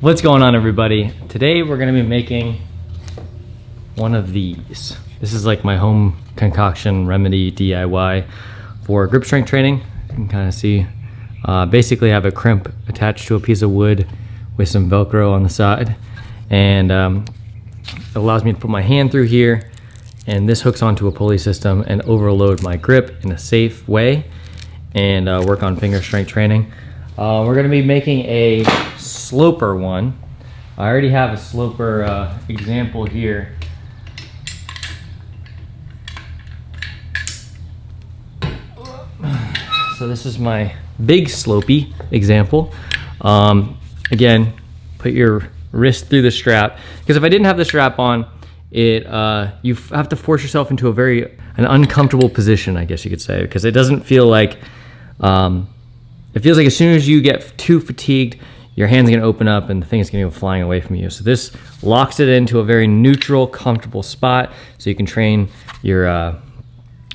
What's going on, everybody? Today we're going to be making one of these. This is like my home concoction remedy DIY for grip strength training. You can kind of see, basically I have a crimp attached to a piece of wood with some Velcro on the side, and it allows me to put my hand through here, and this hooks onto a pulley system and overload my grip in a safe way and work on finger strength training. We're going to be making a sloper one. I already have a sloper example here. So this is my big slopey example. Again, put your wrist through the strap, because if I didn't have the strap on, you have to force yourself into an uncomfortable position, I guess you could say, because it doesn't feel like, it feels like as soon as you get too fatigued, your hand's gonna open up and the thing is gonna go flying away from you. So this locks it into a very neutral, comfortable spot, so you can train your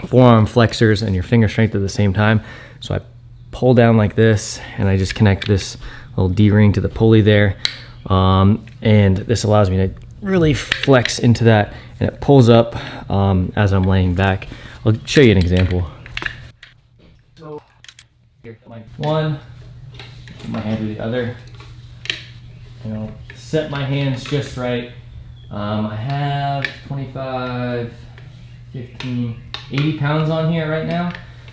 forearm flexors and your finger strength at the same time. So I pull down like this, and I just connect this little D-ring to the pulley there. And this allows me to really flex into that, and it pulls up as I'm laying back. I'll show you an example. So here, one, put my hand to the other. Set my hands just right. I have 25, 15, 80 pounds on here right now.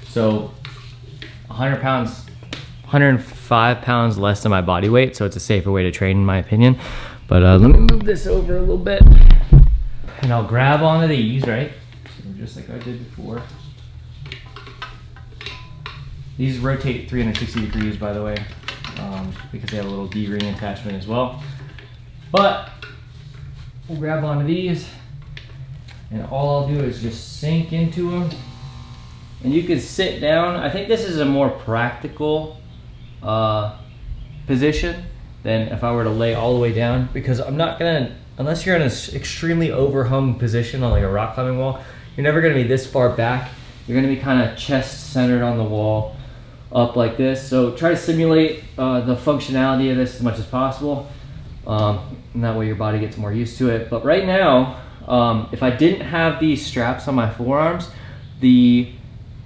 So 100 pounds, 105 pounds less than my body weight. So it's a safer way to train, in my opinion. But let me move this over a little bit, and I'll grab onto these, right? Just like I did before. These rotate 360 degrees, by the way, because they have a little D-ring attachment as well. But we'll grab onto these, and all I'll do is just sink into them. And you can sit down. I think this is a more practical position than if I were to lay all the way down, because I'm not gonna, unless you're in an extremely overhung position on like a rock climbing wall, you're never gonna be this far back. You're gonna be kind of chest centered on the wall, up like this. So try to simulate the functionality of this as much as possible, and that way your body gets more used to it. But right now, if I didn't have these straps on my forearms, the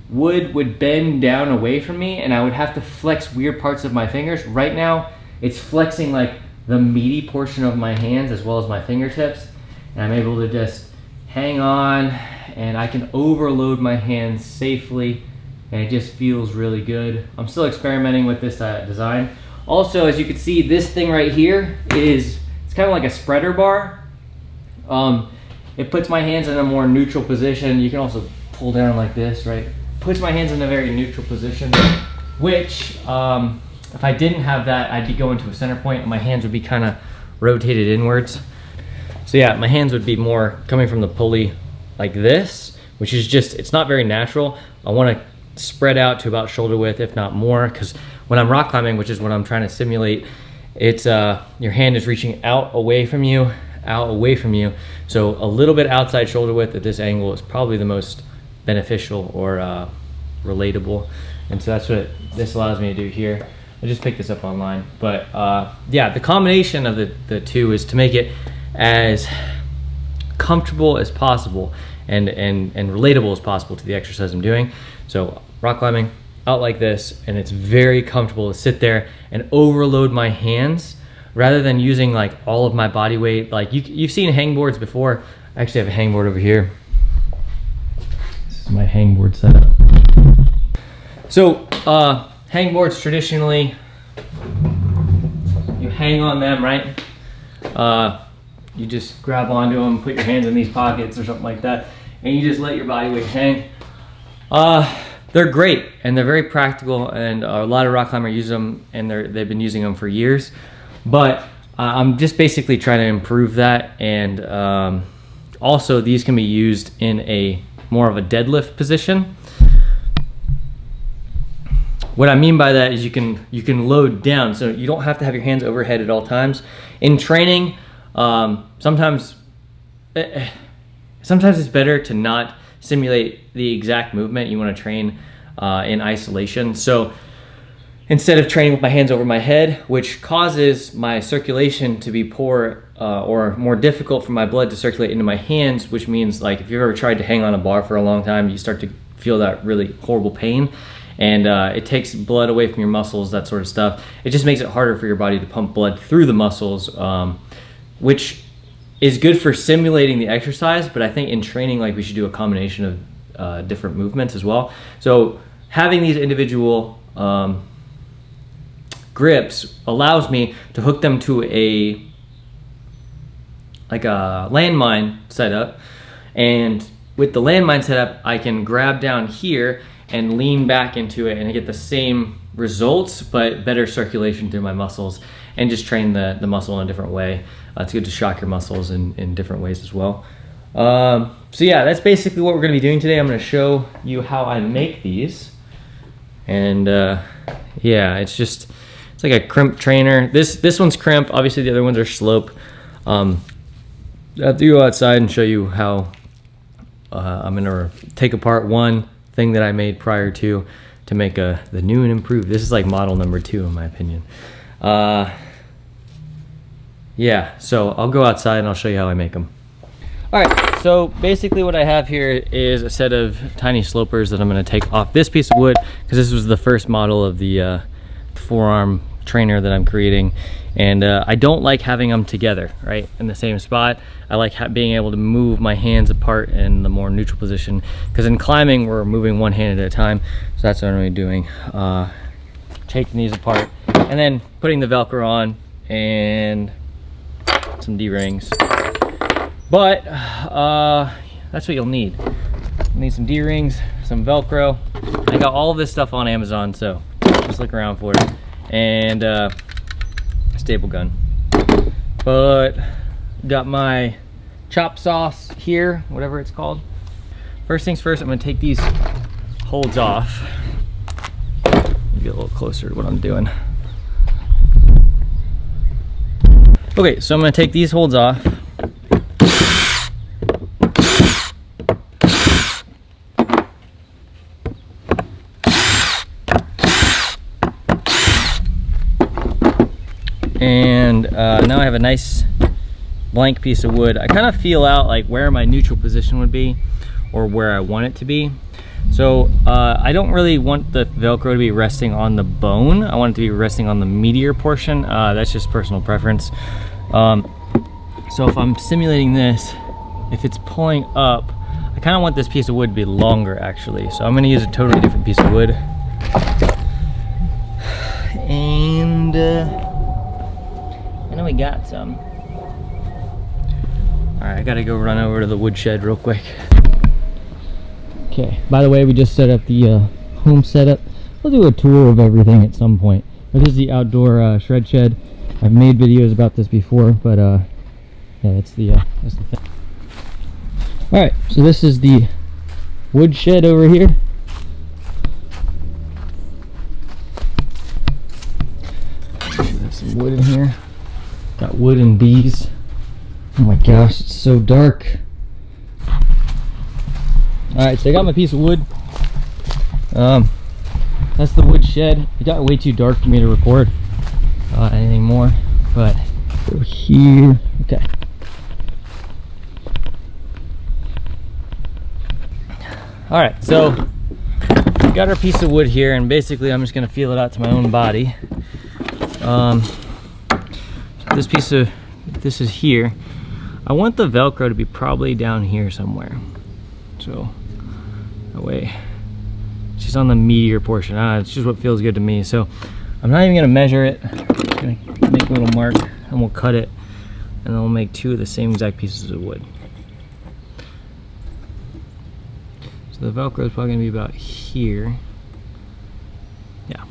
wood would bend down away from me, and I would have to flex weird parts of my fingers. Right now, it's flexing like the meaty portion of my hands as well as my fingertips, and I'm able to just hang on, and I can overload my hands safely, and it just feels really good. I'm still experimenting with this design. Also, as you can see, this thing right here it's kind of like a spreader bar. It puts my hands in a more neutral position. You can also pull down like this, right? Puts my hands in a very neutral position, which if I didn't have that, I'd be going to a center point, and my hands would be kind of rotated inwards. So yeah, my hands would be more coming from the pulley like this, which is just, it's not very natural. I want to spread out to about shoulder width, if not more, because when I'm rock climbing, which is what I'm trying to simulate, it's your hand is reaching out away from you. So a little bit outside shoulder width at this angle is probably the most beneficial or relatable, and so that's what this allows me to do here. I just picked this up online, but yeah, the combination of the two is to make it as comfortable as possible and relatable as possible to the exercise I'm doing. So rock climbing out like this, and it's very comfortable to sit there and overload my hands rather than using like all of my body weight. Like you've seen hangboards before. I actually have a hangboard over here. This is my hangboard setup. So hangboards, traditionally you hang on them, right? You just grab onto them, put your hands in these pockets or something like that, and you just let your body weight hang. They're great, and they're very practical, and a lot of rock climbers use them, and they've been using them for years. But I'm just basically trying to improve that, and also these can be used in a more of a deadlift position. What I mean by that is you can load down, so you don't have to have your hands overhead at all times. In training, sometimes it's better to not simulate the exact movement you want to train in isolation. So instead of training with my hands over my head, which causes my circulation to be poor or more difficult for my blood to circulate into my hands, which means like if you've ever tried to hang on a bar for a long time, you start to feel that really horrible pain, and it takes blood away from your muscles, that sort of stuff. It just makes it harder for your body to pump blood through the muscles, which is good for simulating the exercise, but I think in training, like, we should do a combination of different movements as well. So having these individual grips allows me to hook them to a landmine setup, and with the landmine setup I can grab down here and lean back into it and I get the same results but better circulation through my muscles, and just train the muscle in a different way. It's good to shock your muscles in different ways as well. So yeah, that's basically what we're going to be doing today. I'm going to show you how I make these, and yeah, it's like a crimp trainer. This one's crimp, obviously the other ones are slope. I have to go outside and show you how I'm going to take apart one thing that I made prior to make the new and improved. This is like model number 2 in my opinion. Yeah, so I'll go outside and I'll show you how I make them. All right, so basically what I have here is a set of tiny slopers that I'm going to take off this piece of wood, because this was the first model of the forearm trainer that I'm creating, and I don't like having them together right in the same spot. I like being able to move my hands apart in the more neutral position, because in climbing we're moving one hand at a time, so that's what I'm going to be doing. Taking these apart and then putting the Velcro on and some D-rings. But that's what you'll need. You'll need some D-rings, some Velcro. I got all of this stuff on Amazon, so just look around for it. And a staple gun. But got my chop sauce here, whatever it's called. First things first, I'm gonna take these holds off. Get a little closer to what I'm doing. Okay, so I'm gonna take these holds off. And now I have a nice blank piece of wood. I kind of feel out like where my neutral position would be or where I want it to be. So I don't really want the Velcro to be resting on the bone. I want it to be resting on the meatier portion. That's just personal preference. So if I'm simulating this, if it's pulling up, I kind of want this piece of wood to be longer actually. So I'm going to use a totally different piece of wood. And I know we got some. Alright, I gotta go run over to the woodshed real quick. Okay, by the way, we just set up the home setup. We'll do a tour of everything at some point. But this is the outdoor shred shed. I've made videos about this before, but yeah, that's the thing. Alright, so this is the woodshed over here. There's some wood in here. Got wood and bees. Oh my gosh, it's so dark. Alright, so I got my piece of wood. That's the wood shed. It got way too dark for me to record anything more, but over here. Okay. Alright, so we got our piece of wood here, and basically I'm just gonna feel it out to my own body. This is here. I want the Velcro to be probably down here somewhere. So that way she's on the meatier portion. It's just what feels good to me. So I'm not even gonna measure it. I'm just gonna make a little mark and we'll cut it, and then we'll make 2 of the same exact pieces of wood. So the Velcro is probably gonna be about here. Yeah.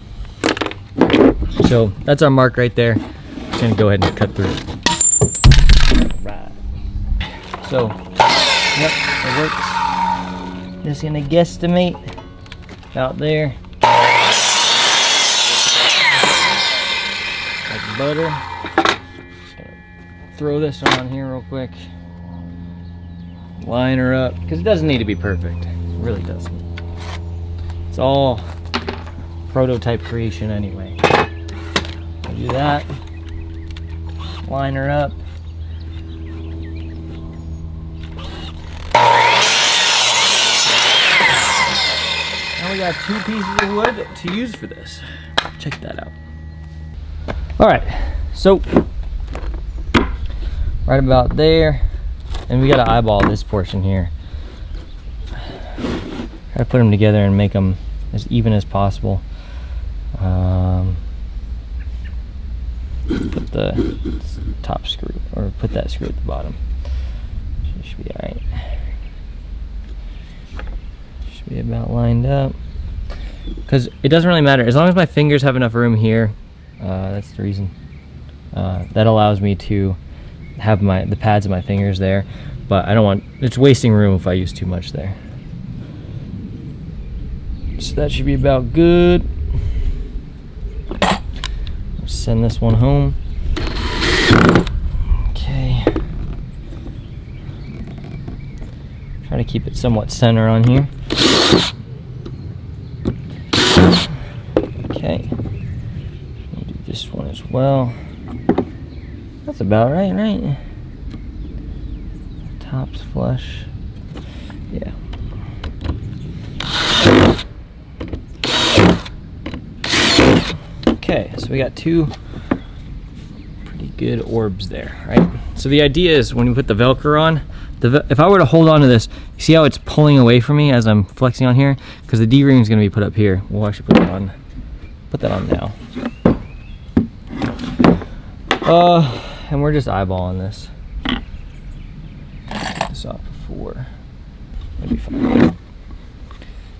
So that's our mark right there. Just gonna go ahead and cut through it. Right. So, yep, it works. Just gonna guesstimate out there. Like butter. Just gonna throw this on here real quick. Line her up, because it doesn't need to be perfect. It really doesn't. It's all prototype creation anyway. I'll do that. Line her up. Now we got 2 pieces of wood to use for this. Check that out. All right, so right about there, and we got to eyeball this portion here. Try to put them together and make them as even as possible. Put the top screw, or put that screw at the bottom. Should be all right. Should be about lined up. Because it doesn't really matter as long as my fingers have enough room here. That's the reason. That allows me to have the pads of my fingers there, but I don't want, it's wasting room if I use too much there. So that should be about good. Send this one home. Okay. Try to keep it somewhat center on here. Okay. I'll do this one as well. That's about right? Top's flush. Yeah. Okay, so we got 2 pretty good orbs there, right? So the idea is when we put the Velcro on, if I were to hold on to this, you see how it's pulling away from me as I'm flexing on here? Because the D-ring is going to be put up here. We'll actually put that on now. And we're just eyeballing this. Take this off before. That'd be fine.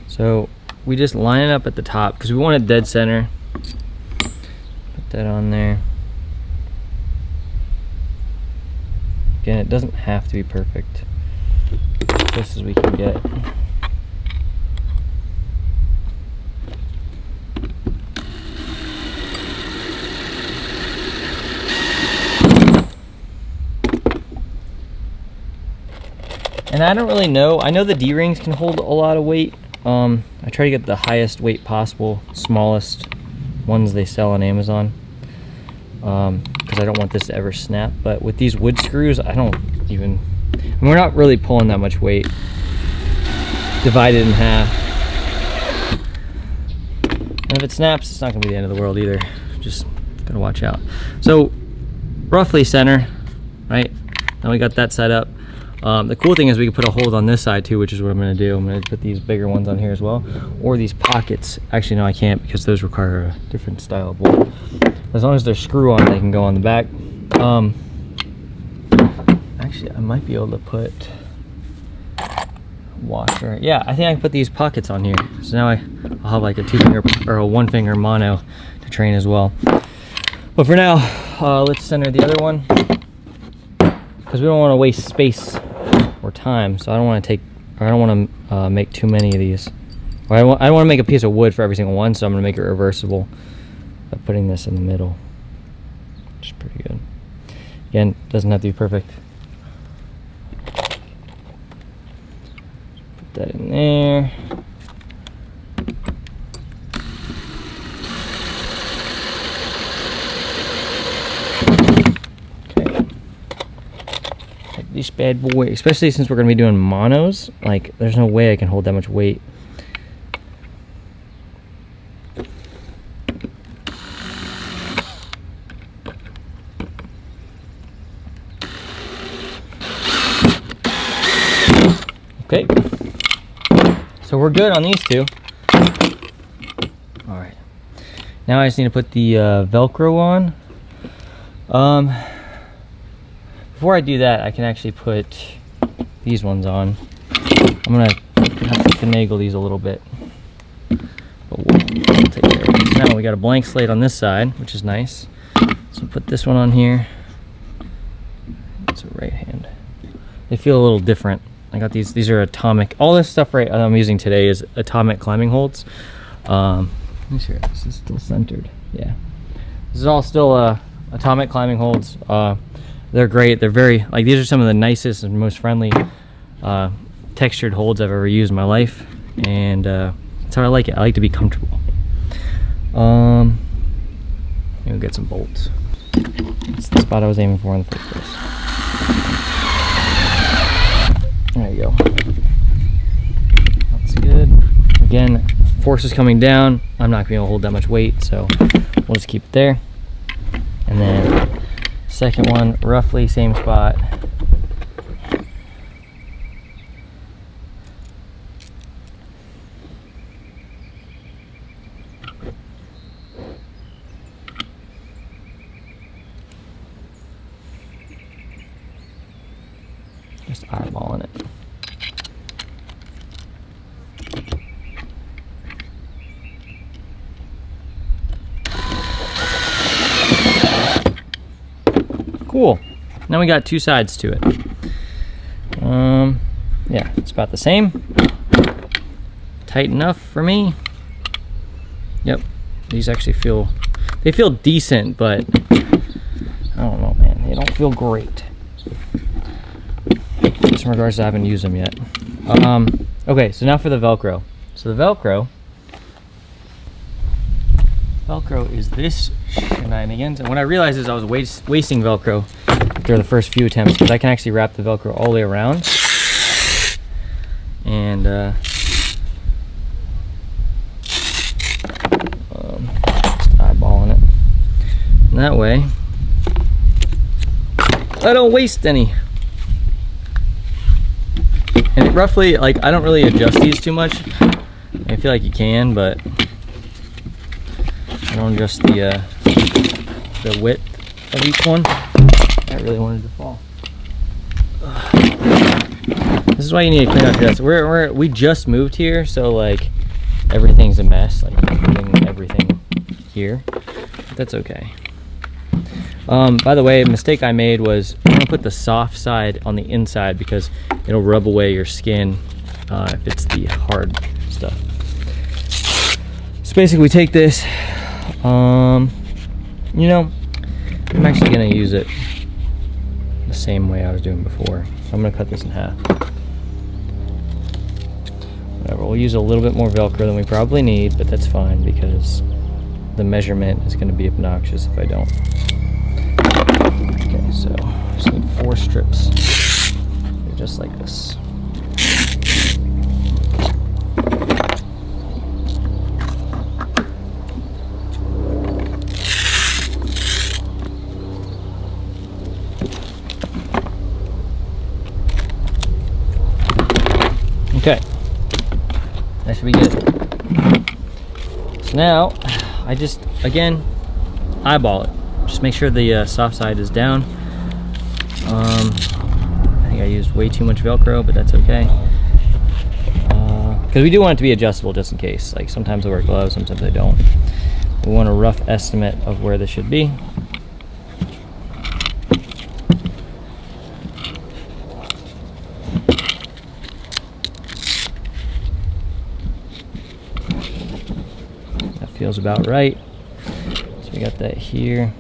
So we just line it up at the top because we want it dead center. Put that on there. Again, it doesn't have to be perfect. As close as we can get. And I don't really know. I know the D-rings can hold a lot of weight. I try to get the highest weight possible, smallest ones they sell on Amazon. Because I don't want this to ever snap. But with these wood screws, I don't even... we're not really pulling that much weight. Divided in half. And if it snaps, it's not going to be the end of the world either. Just gotta watch out. So, roughly center, right? Now we got that side up. The cool thing is we can put a hold on this side too, which is what I'm going to do. I'm going to put these bigger ones on here as well, or these pockets. Actually, no, I can't because those require a different style of bolt. As long as they're screw on, they can go on the back. Actually, I might be able to put a washer. Yeah, I think I can put these pockets on here. So now I'll have like a 2-finger or a 1-finger mono to train as well. But for now, let's center the other one because we don't want to waste space or time, so I don't want to make too many of these. Or I don't want to make a piece of wood for every single one, so I'm going to make it reversible by putting this in the middle, which is pretty good. Again, doesn't have to be perfect. Put that in there. This bad boy, especially since we're going to be doing monos, like there's no way I can hold that much weight. Okay, so we're good on these 2. All right, now I just need to put the Velcro on. Before I do that, I can actually put these ones on. I'm gonna have to finagle these a little bit, but we'll take care of it. Now we got a blank slate on this side, which is nice. So put this one on here. It's a right hand. They feel a little different. I got these. These are atomic. All this stuff I'm using today is atomic climbing holds. Let me see. This is still centered. Yeah. This is all still atomic climbing holds. They're great. They're very, like, these are some of the nicest and most friendly textured holds I've ever used in my life, and that's how I like it. I like to be comfortable. We'll get some bolts. It's the spot I was aiming for in the first place. There you go. That's good. Again, force is coming down. I'm not gonna be able to hold that much weight, so we'll just keep it there. And then second one, roughly same spot. Just eyeballing it. Cool. Now we got two sides to it. Yeah, it's about the same. Tight enough for me. Yep. These actually feel decent, but I don't know, man. They don't feel great. Just in regards to I haven't used them yet. Okay, so now for the Velcro. So the Velcro is this shenanigans, and what I realized is I was wasting Velcro after the first few attempts, because I can actually wrap the Velcro all the way around, and just eyeballing it, and that way I don't waste any. And it roughly, like, I don't really adjust these too much. I feel like you can, but I don't adjust the width of each one. I really wanted to fall. This is why you need to clean out your desk. We just moved here, so like everything's a mess. Like putting everything here. But that's okay. By the way, a mistake I made was I'm gonna put the soft side on the inside because it'll rub away your skin if it's the hard stuff. So basically, we take this. You know, I'm actually gonna use it the same way I was doing before. So I'm gonna cut this in half. Whatever, we'll use a little bit more Velcro than we probably need, but that's fine because the measurement is gonna be obnoxious if I don't. Okay, so just need 4 strips. They're just like this. Okay, that should be good. So now, I just, again, eyeball it. Just make sure the soft side is down. I think I used way too much Velcro, but that's okay. Because we do want it to be adjustable just in case. Like sometimes I wear gloves, sometimes I don't. We want a rough estimate of where this should be. That feels about right. So we got that here.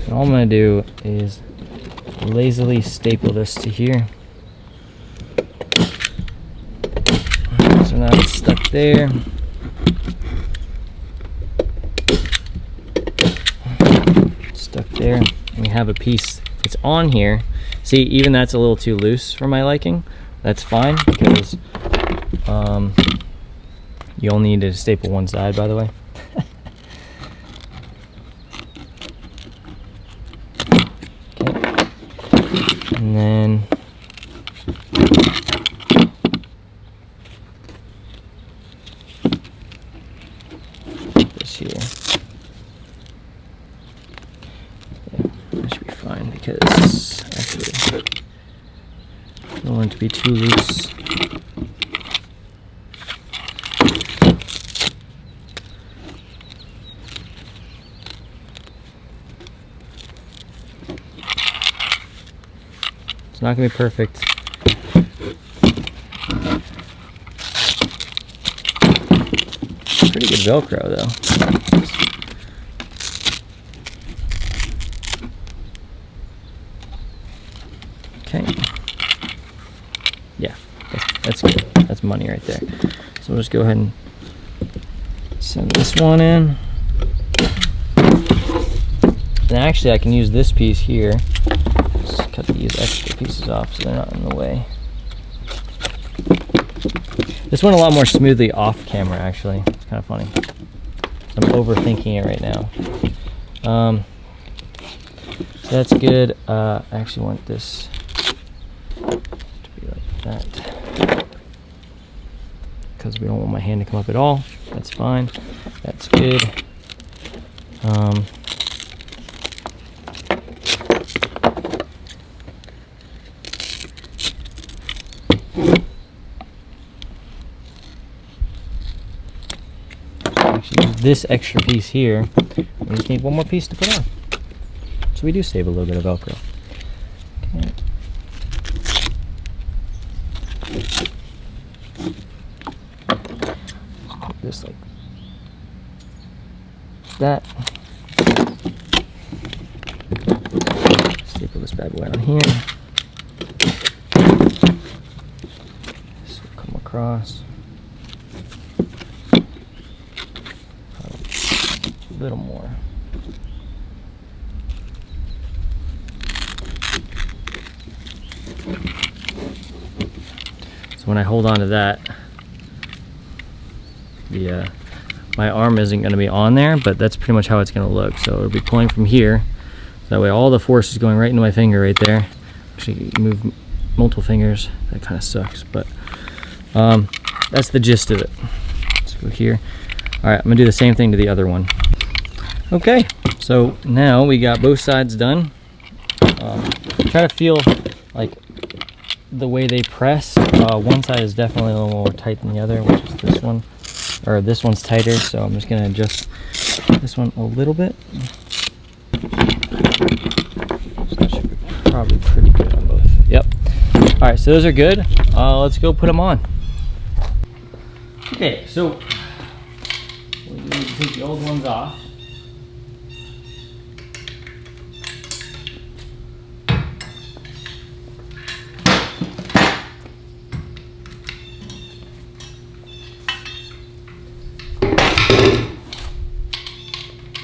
And all I'm going to do is lazily staple this to here. So now it's stuck there. Stuck there. And we have a piece that's on here. See, even that's a little too loose for my liking. That's fine because you only need to staple one side, by the way. And then put this here. Yeah, that should be fine because actually I don't want it to be too loose. It's not going to be perfect. Pretty good Velcro though. Okay. Yeah, that's good. That's money right there. So we'll just go ahead and send this one in. And actually I can use this piece here. Just cut these extra pieces off so they're not in the way. This went a lot more smoothly off camera, actually. It's kind of funny. I'm overthinking it right now. So that's good. I actually want this to be like that, because we don't want my hand to come up at all. That's fine. That's good. Actually use this extra piece here. We just need one more piece to put on. So we do save a little bit of Velcro. Okay. Put this like that. Staple this bad boy on here. This will come across. A little more. So when I hold on to that, my arm isn't going to be on there, but that's pretty much how it's going to look. So it'll be pulling from here. So that way all the force is going right into my finger right there. Actually, move multiple fingers. That kind of sucks, but that's the gist of it. Let's go here. All right, I'm going to do the same thing to the other one. Okay, so now we got both sides done. Try to feel like the way they press. One side is definitely a little more tight than the other, which is this one. Or this one's tighter, so I'm just going to adjust this one a little bit. So that should be probably pretty good on both. Yep. All right, so those are good. Let's go put them on. Okay, so we need to take the old ones off.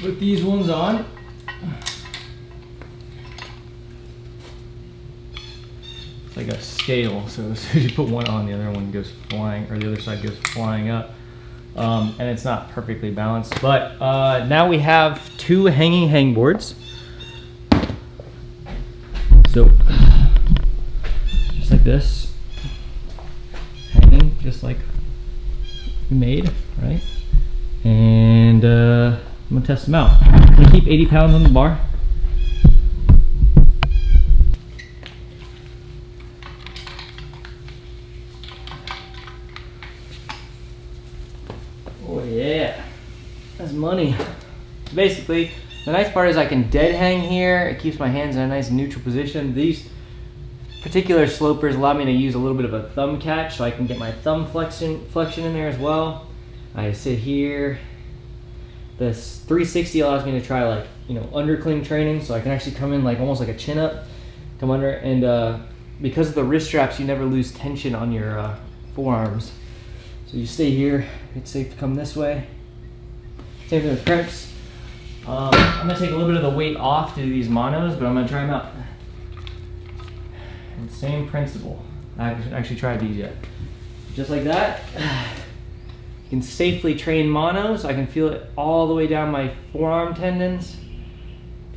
Put these ones on. It's like a scale, so as soon as you put one on, the other one goes flying, or the other side goes flying up. And it's not perfectly balanced, but now we have two hanging hangboards. So just like this, hanging just like we made, right? And I'm gonna test them out. I'm gonna keep 80 pounds on the bar. Oh yeah, that's money. Basically, the nice part is I can dead hang here. It keeps my hands in a nice neutral position. These particular slopers allow me to use a little bit of a thumb catch, so I can get my thumb flexion in there as well. I sit here. This 360 allows me to try, like, you know, undercling training, so I can actually come in like almost like a chin up, come under, and because of the wrist straps, you never lose tension on your forearms. So you stay here. It's safe to come this way. Same thing with preps. I'm gonna take a little bit of the weight off to do these monos, but I'm gonna try them out. And same principle. I haven't actually tried these yet. Just like that. You can safely train monos. I can feel it all the way down my forearm tendons.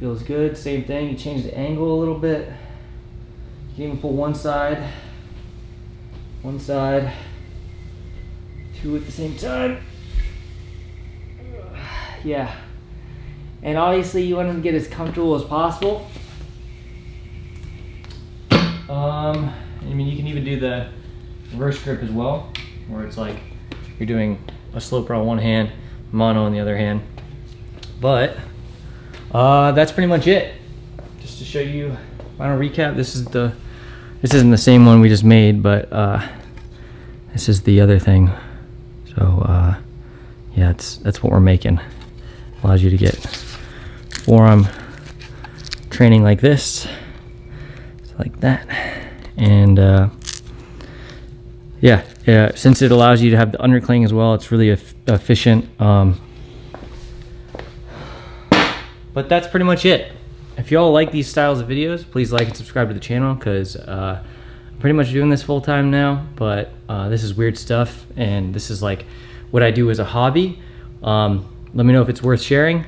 Feels good. Same thing. You change the angle a little bit. You can even pull one side, two at the same time. Yeah. And obviously you want to get as comfortable as possible. I mean, you can even do the reverse grip as well, where it's like you're doing a sloper on one hand, mono on the other hand. But that's pretty much it. Just to show you, final recap. This isn't the same one we just made, but this is the other thing. So yeah, that's what we're making. Allows you to get forearm training like this, like that, and yeah, since it allows you to have the undercling as well, it's really efficient. But that's pretty much it. If y'all like these styles of videos, please like and subscribe to the channel, because I'm pretty much doing this full time now, but this is weird stuff, and this is like what I do as a hobby. Let me know if it's worth sharing.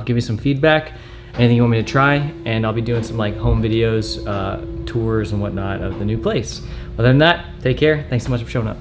Give me some feedback, anything you want me to try, and I'll be doing some like home videos, tours and whatnot of the new place. Other than that, take care. Thanks so much for showing up.